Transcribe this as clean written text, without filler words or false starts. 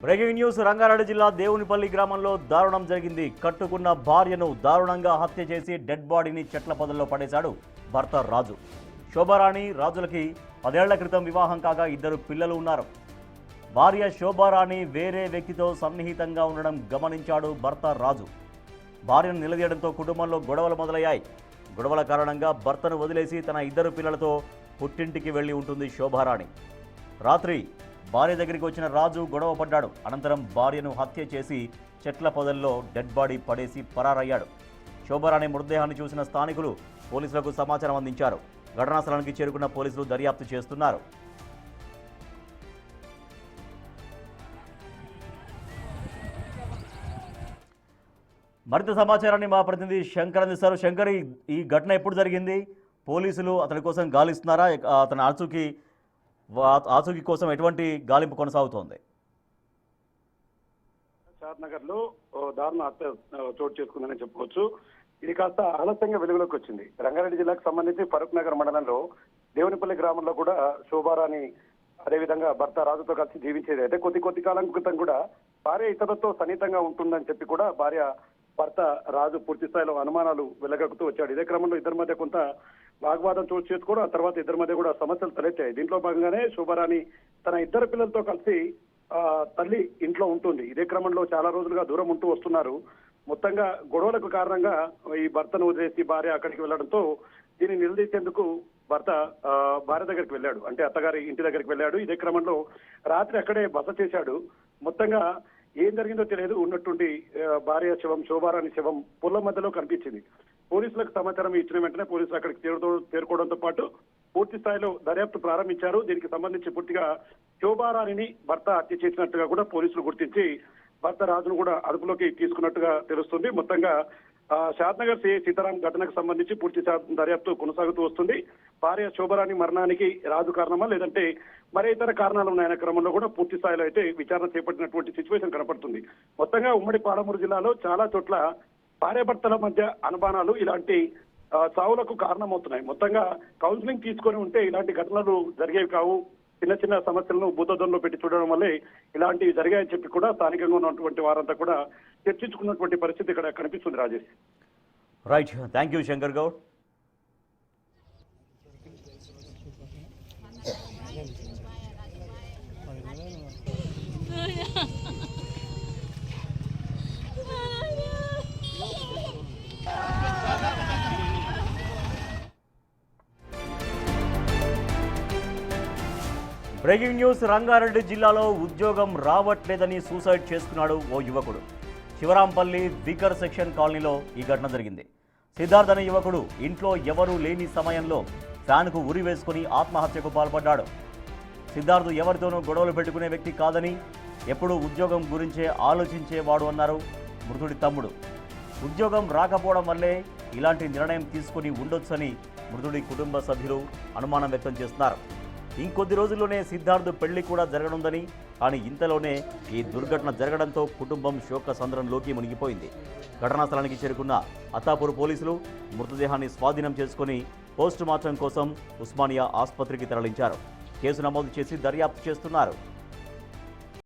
Breaking news Rangareddy జిల్లా దేవునిపల్లి గ్రామంలో దారుణం జరిగింది. కట్టుకున్న భార్యను దారుణంగా హత్య చేసి డెడ్ బాడీని చెట్ల పొదల్లో పడేశాడు భర్త రాజు. శోభారాణి రాజులకి 10 ఏళ్ల క్రితం వివాహం కాగా 2 పిల్లలు ఉన్నారు. భార్య శోభారాణి వేరే వ్యక్తితో సన్నిహితంగా ఉండడం గమనించాడు భర్త రాజు. భార్యను నిలదీయడంతో కుటుంబంలో గొడవలు మొదలయ్యాయి. గొడవల కారణంగా భర్తను వదిలేసి తన 2 పిల్లలతో పుట్టింటికి వెళ్లి ఉంటుంది శోభారాణి. రాత్రి భార్య దగ్గరికి వచ్చిన రాజు గొడవ పడ్డాడు. అనంతరం భార్యను హత్య చేసి చెట్ల పొదల్లో డెడ్ బాడీ పడేసి పరారయ్యాడు. శోభారాణి మృతదేహాన్ని చూసిన స్థానికులు పోలీసులకు సమాచారం అందించారు. ఘటనా స్థలానికి చేరుకున్న పోలీసులు దర్యాప్తు చేస్తున్నారు. మరింత సమాచారాన్ని మా ప్రతినిధి శంకర్ అందిస్తారు. శంకర్, ఈ ఘటన ఎప్పుడు జరిగింది? పోలీసులు అతని కోసం గాలిస్తున్నారా? అతని ఆచూకీ కోసం ఎటువంటి గాలింపు కొనసాగుతోంది? షాద్నగర్లో దారుణ హత్య చోటు చేసుకుందని చెప్పవచ్చు. ఇది కాస్త ఆలస్యంగా వెలుగులోకి వచ్చింది. రంగారెడ్డి జిల్లాకు సంబంధించి ఫరూక్ నగర్ మండలంలో దేవునిపల్లి గ్రామంలో కూడా శోభారాణి అదేవిధంగా భర్త రాజుతో కలిసి జీవించేది. అయితే కొద్ది కాలం క్రితం కూడా భార్య ఇతరులతో సన్నిహితంగా ఉంటుందని చెప్పి కూడా భర్త రాజు పూర్తి స్థాయిలో అనుమానాలు వెలగక్కుతూ వచ్చాడు. ఇదే క్రమంలో ఇద్దరి మధ్య కొంత వాగ్వాదం చోటు చేసుకోవడం, ఆ తర్వాత ఇద్దరి మధ్య కూడా సమస్యలు తలెత్తాయి. దీంట్లో భాగంగానే శోభారాణి తన 2 పిల్లలతో కలిసి తల్లి ఇంట్లో ఉంటుంది. ఇదే క్రమంలో చాలా రోజులుగా దూరం ఉంటూ వస్తున్నారు. మొత్తంగా గొడవలకు కారణంగా ఈ భర్తను వదిలేసి భార్య అక్కడికి వెళ్లడంతో దీన్ని నిలదీసేందుకు భర్త భార్య దగ్గరికి వెళ్ళాడు, అంటే అత్తగారి ఇంటి దగ్గరికి వెళ్ళాడు. ఇదే క్రమంలో రాత్రి అక్కడే బస చేశాడు. మొత్తంగా ఏం జరిగిందో తెలియదు. ఉన్నట్టుండి భార్య శవం, శోభారాణి శవం పొలం మధ్యలో కనిపించింది. పోలీసులకు సమాచారం ఇచ్చిన వెంటనే పోలీసులు అక్కడికి చేరుకోవడంతో పాటు పూర్తి స్థాయిలో దర్యాప్తు ప్రారంభించారు. దీనికి సంబంధించి పూర్తిగా శోభారాణిని భర్త హత్య చేసినట్టుగా కూడా పోలీసులు గుర్తించి భర్త రాజును కూడా అదుపులోకి తీసుకున్నట్టుగా తెలుస్తుంది. మొత్తంగా షాద్నగర్ సిఐ సీతారాం ఘటనకు సంబంధించి పూర్తి దర్యాప్తు కొనసాగుతూ వస్తుంది. భార్య శోభారాణి మరణానికి రాజు కారణమా లేదంటే మరే ఇతర కారణాలు ఉన్నాయన్న క్రమంలో కూడా పూర్తి స్థాయిలో అయితే విచారణ చేపట్టినటువంటి సిచ్యువేషన్ కనపడుతుంది. మొత్తంగా ఉమ్మడి పాలమూరు జిల్లాలో చాలా చోట్ల భార్యాభర్తల మధ్య అనుమానాలు ఇలాంటి సావులకు కారణమవుతున్నాయి. మొత్తంగా కౌన్సిలింగ్ తీసుకొని ఉంటే ఇలాంటి ఘటనలు జరిగేవి కావు. చిన్న సమస్యలను భూతద్దంలో పెట్టి చూడడం వల్లే ఇలాంటివి జరిగాయని చెప్పి కూడా స్థానికంగా ఉన్నటువంటి వారంతా కూడా చర్చించుకున్నటువంటి పరిస్థితి ఇక్కడ కనిపిస్తుంది. Rajesh. Right, thank you Shankar Goud. Breaking news Rangareddy జిల్లాలో ఉద్యోగం రావట్లేదని సూసైడ్ చేసుకున్నాడు ఓ యువకుడు. శివరాంపల్లి వికర్ సెక్షన్ కాలనీలో ఈ ఘటన జరిగింది. సిద్ధార్థ్ అనే యువకుడు ఇంట్లో ఎవరూ లేని సమయంలో ఫ్యాన్కు ఉరి వేసుకుని ఆత్మహత్యకు పాల్పడ్డాడు. సిద్ధార్థ్ ఎవరితోనూ గొడవలు పెట్టుకునే వ్యక్తి కాదని, ఎప్పుడూ ఉద్యోగం గురించే ఆలోచించేవాడు అన్నారు మృతుడి తమ్ముడు. ఉద్యోగం రాకపోవడం వల్లే ఇలాంటి నిర్ణయం తీసుకుని ఉండొచ్చని మృతుడి కుటుంబ సభ్యులు అనుమానం వ్యక్తం చేస్తున్నారు. ఇంకొద్ది రోజుల్లోనే సిద్ధార్థ్ పెళ్లి కూడా జరగనుందని, కానీ ఇంతలోనే ఈ దుర్ఘటన జరగడంతో కుటుంబం శోక సంద్రంలోకి మునిగిపోయింది. ఘటనా స్థలానికి చేరుకున్న అత్తాపూర్ పోలీసులు మృతదేహాన్ని స్వాధీనం చేసుకుని పోస్టుమార్టం కోసం ఉస్మానియా ఆసుపత్రికి తరలించారు. కేసు నమోదు చేసి దర్యాప్తు చేస్తున్నారు.